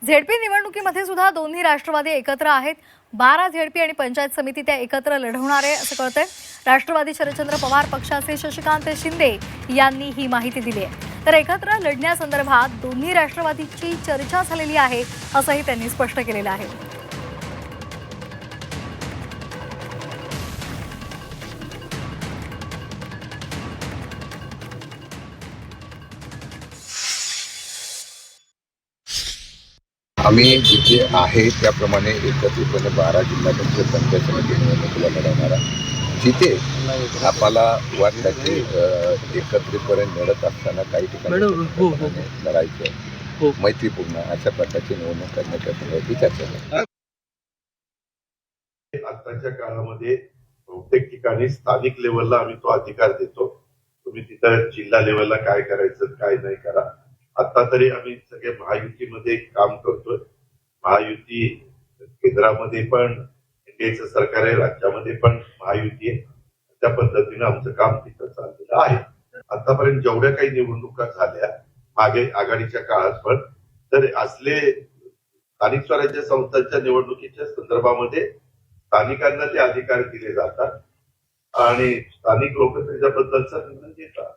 ZP निवडणुकीमध्ये सुद्धा दोन्ही राष्ट्रवादी एकत्र आहेत। 12 झेडपी आणि पंचायत समिती त्या एकत्र लढवणार आहे असं कळतंय। राष्ट्रवादी शरदचंद्र पवार पक्षाचे शशिकांत शिंदे यांनी ही माहिती दिली आहे। तर एकत्र लढण्यासंदर्भात दोन्ही राष्ट्रवादीची चर्चा झालेली आहे असंही त्यांनी स्पष्ट केलेलं आहे। आम्ही जिथे आहे त्याप्रमाणे एकत्रितपणे 12 जिल्हा परिषद पंचायत समिती निवडणुकीला लढवणार आहे। जिथे आम्हाला वाटतं की एकत्रितपणे लढत असताना काही ठिकाणी लढायचं मैत्रीपूर्ण अशा प्रकारची निवडणूक करण्याच्या संदर्भात चर्चा झाली। आताच्या काळामध्ये प्रत्येक ठिकाणी स्थानिक लेवलला आम्ही तो अधिकार देतो। तुम्ही तिथं जिल्हा लेवलला काय करायचं काय नाही करा। आता तरी आम्ही सगळे महायुतीमध्ये काम करतोय। महायुती केंद्रामध्ये पण एनडीएचं सरकार आहे, राज्यामध्ये पण महायुती आहे। त्या पद्धतीने आमचं काम तिथं चाललेलं आहे। आतापर्यंत जेवढ्या काही निवडणुका झाल्या मागे आघाडीच्या काळात पण, तर असले स्थानिक स्वराज्य संस्थांच्या निवडणुकीच्या संदर्भामध्ये स्थानिकांना ते अधिकार दिले जातात आणि स्थानिक लोक त्याच्याबद्दलचा निर्णय घेतात।